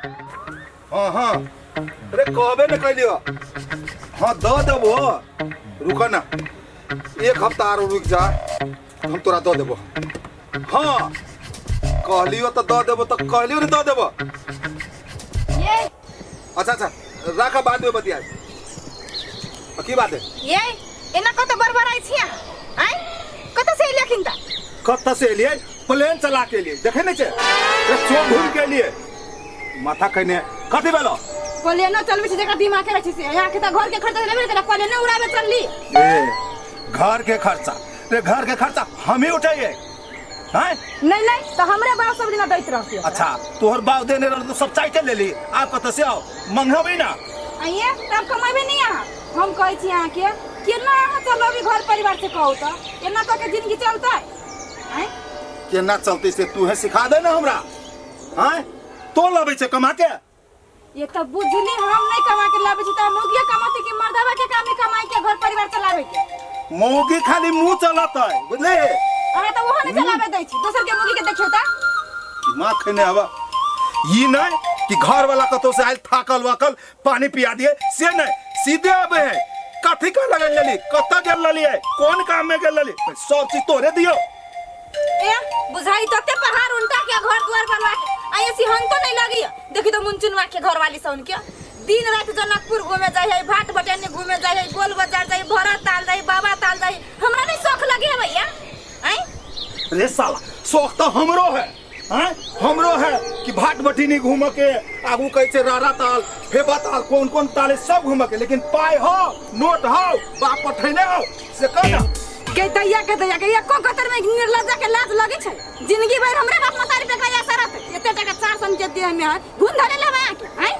हाँ हाँ अरे कहबे न कैलियो। हाँ दो देबो, रुको ना एक हफ्ता और रुक जा, हम तोरा दो देबो। हाँ कहलियो तो दो देबो, तो कहलियो नहीं दो देबो। ये अच्छा अच्छा राखा, बाद में बतिया। की बात है ये एना कत बरबर आई छिया आई कत से लेकिन ता कत्ता से लिए प्लेन चला के लिए देखे नहीं छे चो घूम के लिए माथा कने कथि बेलो कोले न चलबे छै जका दिमाग के रछि से यहाँ के त घर के खर्चा लेबे करे, कोले न उड़ाबे चलली। ए घर के खर्चा रे, घर के खर्चा हम ही उठाइए हैं? नहीं नहीं तो हमरे बाप सब दिन दैत रहती। अच्छा तोहर बाप देने रह तो सब चाय ले ली, आप कत से आओ मंगेबे ना आइए तब कमाबे नहीं यहाँ। हम कहै छी यहाँ के केना अहाँ चलबी घर परिवार से कहू तो केना क के जिंदगी चलतै हैं? केना चलते से तू है सिखा दे ना हमरा हैं? तो लबे छे कमा के ये तो बुझली हम नहीं कमा के लाबे छी, त मौगिया कमाते कि मर्दवा के काम कमाई के घर परिवार चलावे के। मौगी खाली मुंह चलता है बुझले, अरे तो ओहो नहीं चलावे दै छी, दोसर के मौगी के देखियो त दिमाग खने हवा ये नहीं कि घर वाला कतो से आयल थाकल वाकल पानी पिया दिए से नहीं, सीधे आबे है कथी का लगल लली कत्ता गेल लली है कौन काम में गेल लली सब चीज तोरे दियो। ए बुझाई तते पहाड़ उल्टा के घर द्वार बनवा के आइए सिहन तो नहीं लगी। देखी तो मुंचुनवा के घर वाली सन के दिन रात जनकपुर घूमे जाय है, भाट बटने घूमे जाय है, गोल बाजार जाय, भरा ताल जाय, बाबा ताल जाय। हमरा नहीं शौक लगे है भैया हैं? अरे साला शौक तो हमरो है हैं? हमरो है कि भाट बटिनी घूम के आगू कैसे रारा ताल फेबा ताल कौन कौन ताल सब घूम के, लेकिन पाए हो नोट हो बाप पठैने हो से कहना के दैया के एको कतर में निर्लज्जा के लाज लगे छै। जिंदगी भर हमरे बाप मतारी पे गया सरत एते टका 400 के दे में घुन धरे लेबा के हैं?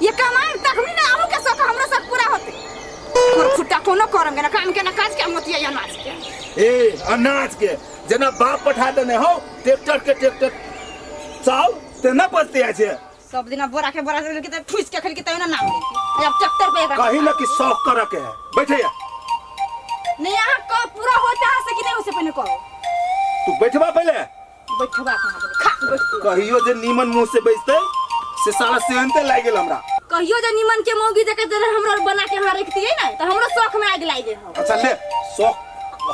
ये कमाई तखनी ना हमू के शौक हमरो शौक पूरा होते। और फुटा कोनो करंगे ना काम के ना काज के मोतिया अनाज के। ए अनाज के जना बाप पठा देने हो ट्रैक्टर के ट्रैक्टर चाल ते ना पड़ते है छे सब दिन बोरा के त ठुस के खल के त ना नाम लेती। अब ट्रैक्टर पे कहीं ना कि शौक कर के है बैठे या नहीं यहाँ का पूरा होता है से कि नहीं उसे पहले कहो तू बैठवा पहले बैठवा कहां बोले खा बैठ कहियो जे नीमन मुंह से बैठते से साला सेहनते लाग गेल हमरा। कहियो जे नीमन के मौगी जके जरे हमरा बना के हां रखती है ना तो हमरो शौक में आग लाग हो। अच्छा ले शौक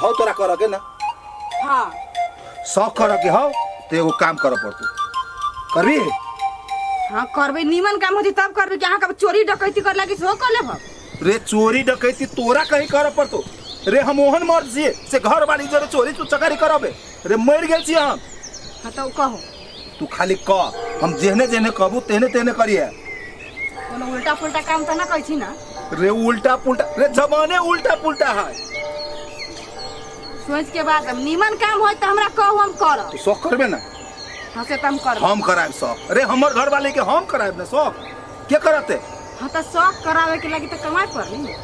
हो तोरा कर के ना हां शौक कर के हो तो एगो काम कर पड़तू करबी। हां करबे नीमन काम होती तब करबे कि अहां का चोरी डकैती कर लागी सो कर लेब। रे चोरी डकैती तोरा कहीं कर पड़तो रे, हम ओहन मर्द छी से घर वाली जरे चोरी तू चकारी करबे रे मर गेल छी हम। हां तो कहो तू खाली कह हम जेहने जेहने कहबू तेहने तेहने करिए। कोनो उल्टा पुल्टा काम त ना कहै छी ना रे उल्टा पुल्टा रे जमाने उल्टा पुल्टा है। सोच के बाद हम नीमन काम होय त हमरा कहू हम करब। तू शौक करबे ना? हां से त हम करब। हम कराब शौक रे हमर घर वाले के हम कराब ना शौक के करते। हां त शौक करावे के लागि त कमाई पड़ली।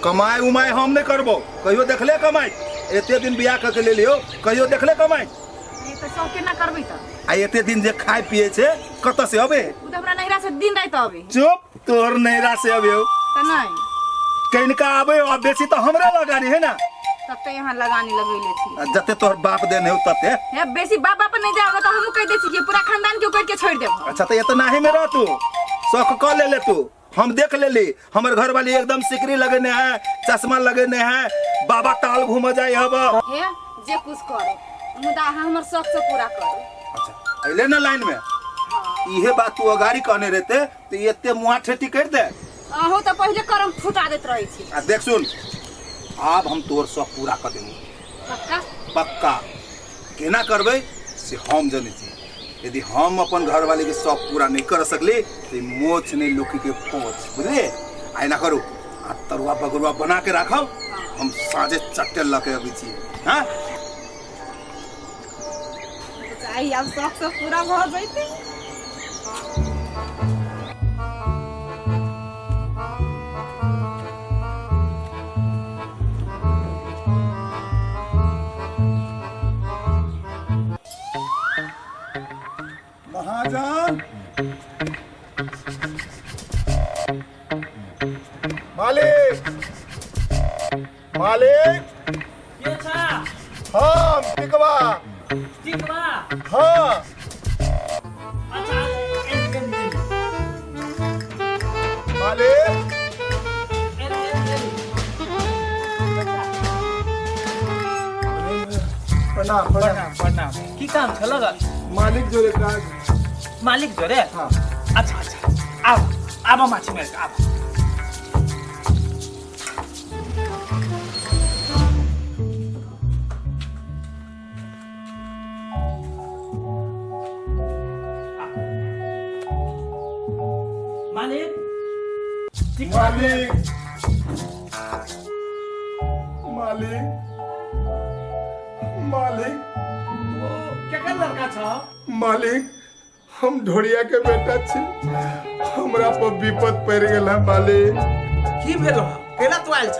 कमाई उमाई हम नहीं करबो, कहियो देखले कमाई एते दिन बियाह करके ले लियो कहियो देखले कमाई ये तो शौक के ना करबी त आ एते दिन जे खाए पिए छे कत से अबे उ त हमरा नहिरा से दिन रात अबे। चुप तोर नैरा से अबे त नहीं कनिका आबे और बेसी तो हमरा लगानी है ना तते यहाँ लगानी लगैले छी। जते तोहर बाप देने हो तते हे बेसी बाबा पर नहीं जाओ तो हमहु कह दे छी कि पूरा खानदान के ऊपर के छोड़ देब। अच्छा तो इतना ही में रह तू शौक कर ले तू हम देख ले ली हमर घर वाली एकदम सिकरी लगने है चश्मा लगने है बाबा ताल घूम जाए हब हे जे कुछ करे मुदा हमर शौक से पूरा करो। अच्छा अइले ना लाइन में हां इहे बात तू अगाड़ी कहने रहते तो एते मुआ ठेठी कर दे अहो तो पहले करम फुटा देत रही छी। आ देख सुन अब हम तोर शौक पूरा कर देंगे पक्का पक्का केना करबे से हम जाने छी। यदि हम अपन घर वाले के शौक पूरा नहीं कर सकले तो मोच नहीं लोकी के पोछ बुझले आइ ना करू आ तरुआ बगरुआ बना के रखो हम साँझे चट्टे लके अभी छी। हां आई अब शौक से पूरा हो जइते। महाजन मालिक मालिक ये छा हम टिकवा टिकवा हाँ अच्छा मालिक प्रणाम प्रणाम प्रणाम की काम छल मालिक जोरे काज मालिक जोरे हाँ अच्छा अच्छा आओ आबो माछी मार आबो मालिक मालिक मालिक मालिक केकर लड़का छ मालिक हम ढोड़िया के बेटा छी हमरा पर विपद पड़ गेल है मालिक की भेलो केला तो आइल छ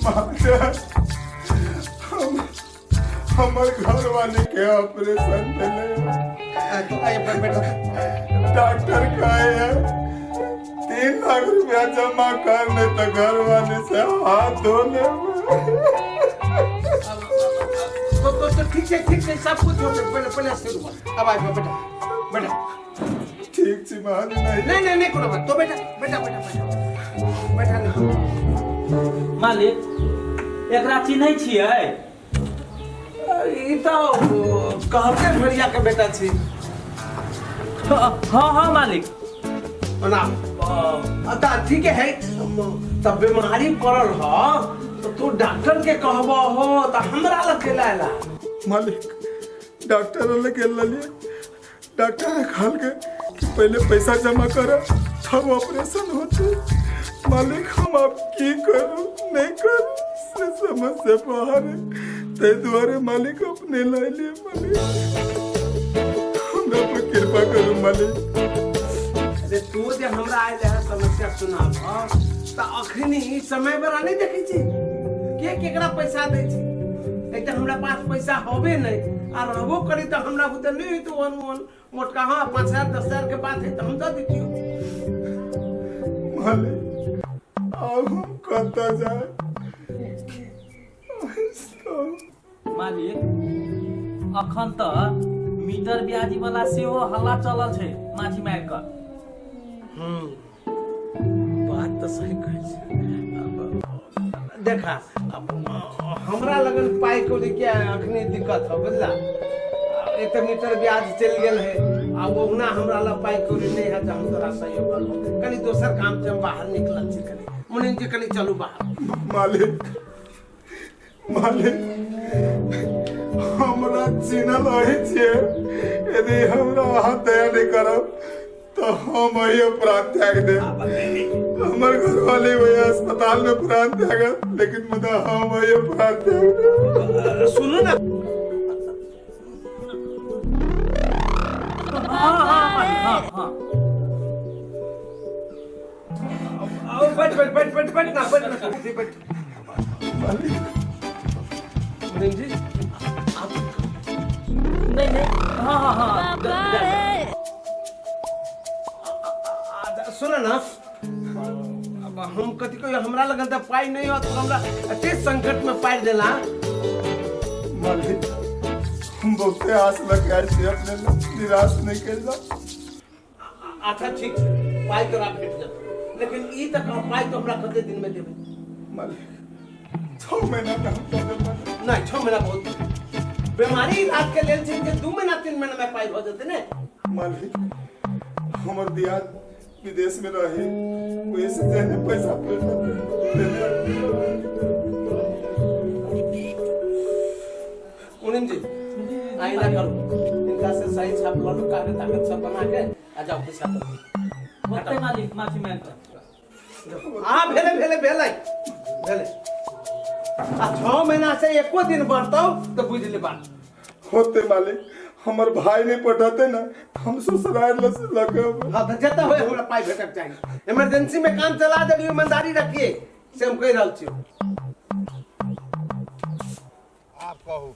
मास्टर हमर घर वाले के ऑपरेशन भेले तो आए बेटा डॉक्टर कहे है 3 लाख रुपया जमा करने तो घर वाले से हाथ धोने तो ठीक है सब कुछ हो गया पहले शुरू कर अब आइए बेटा बेटा ठीक छी महाराज नहीं कोनो बात तो बेटा मालिक एकरा चिन्है छियै ई तो कहते भरिया के बेटा छी हाँ मालिक ना अता ठीक है तब बीमारी पड़ल हो तो तू डॉक्टर के कहबो हो तो हमरा लग के लायला मालिक डॉक्टर लगे लिए डॉक्टर ने कहा के कि पहले पैसा जमा करो तब ऑपरेशन होते मालिक हम आप की करूं नहीं करूं से समझ से बाहर है ते द्वारे मालिक अपने ला लिए मालिक हमरा पर कृपा करो मालिक अरे तू जे हमरा आइल है समस्या सुनाब त अखनी समय पर नहीं देखै छी के केकरा पैसा दै छी एक त हमरा पास पैसा होबे नहीं आ रहबो करी त हमरा बुते नहीं तो वन मोटका हां 5,000 10,000 के बात है त हम दे दियो मालिक अब हम कहता जाए मालिक अखन त मीटर ब्याजी वाला सेहो हल्ला चलल छै माछी मार क बात तो सही कहै छै देखा हमरा लगन पाई को लेके अखनी दिक्कत हो बुझला एक तो मीटर ब्याज चल गेल है आ ओहना हमरा ला पाई को नहीं है त हम तोरा सहयोग करबो कनी दोसर काम से हम बाहर निकलल छी कनी मुनिन जी कनी चलू बाहर मालिक मालिक हमरा चिन्हल रहे छियै यदि हमरा हाथ दया नहीं करब तो हम वही प्राण त्याग दे हमर घर वाले वही अस्पताल में प्राण त्यागत लेकिन मतलब हम वही प्राण त्याग सुनो ना हाँ आओ बैठ ना मुनिन जी आप नहीं हाँ सुन ना अब हम कथी को हमरा लगन त पाई नहीं हो तो हमरा अते संकट में पाई देला मालिक हम बहुते आस लगा छी अपने निराश नहीं कर अच्छा ठीक पाई तोरा भेट जा लेकिन ई तक पाई तो हमरा कते दिन में देबे मालिक 6 महीना का हम तो नहीं 6 महीना बहुत बीमारी इलाज के लेल छै कि 2 महीना 3 महीना में पाई हो जते ने मालिक हमर दिया विदेश में रहे वैसे जाने पैसा मुनिम जी आई ना करो इनका से सही छाप लो कागज ताकत सब बना के आ जाओ पैसा दो होते मालिक माछी मार क हां भेले आ 6 महीना से एको दिन बढ़तौ तो बुझ ले बात होते मालिक हमर भाई नहीं पठाते ना हम ससुराल लगे हां तो जता होय हमरा पाई भेटक चाहिए इमरजेंसी में काम चला देलियो ईमानदारी रखिए से हम कह रहल छी आप कहू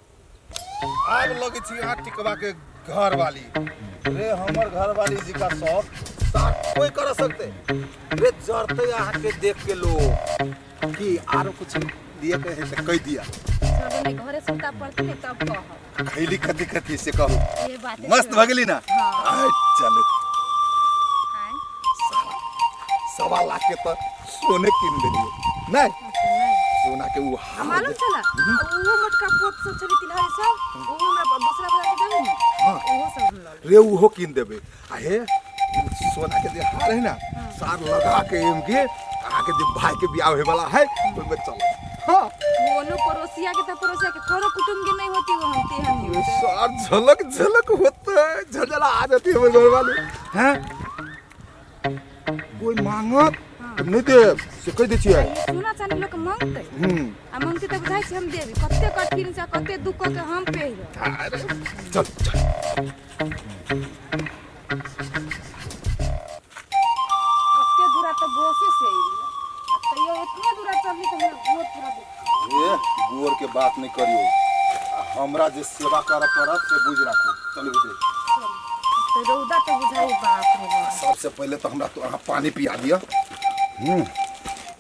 आग लगे छी यहाँ टिकवा के घर वाली रे हमर घर वाली जी का शौक कोई कर सकते रे जरते यहाँ के देख के लोग कि आरो कुछ दिया कहे से कह दिया सब में घरे सुता पड़ते ने तब कह खैली कथी से कहू ये बात मस्त भगली ना हाँ। चलो 1.25 लाख के तो सोने किन देलिए नहीं सोना के वो हाल मालूम चला वो मटका पोत सब छली तिलहरी सब वो हमरा दूसरा बाजार के देबे नी हाँ। वो सब हम लल रे वो किन देबे आहे सोना के जे हार है ना सार लगा के एम के आके जे भाई के बियाह होए वाला है ओइ में चल हां कोनो पड़ोसिया के कोनो कुटुंब के नहीं होती वो हम तेहन ही होते सार झलक झलक होता है झलझला आ जाती है हमारे घर वाले हैं कोई मांगत नहीं दे से कह दे छियै ये सोना चांदी लोग मांगते आ मांगते त बुझाई छै हम देबे कते कठिन से कते दुख के हम पे अरे चल चल कते दूरा तो बोसे से अब तो ये इतने दूरा चलली तो हमरा बहुत पूरा दुख ये गोर के बात नहीं करियो हमरा जे सेवा कर पड़त से बुझ राखो चल दे तो रौदा तो बुझाई बाप रे बाप सबसे पहले तो हमरा तो पानी पिया दिया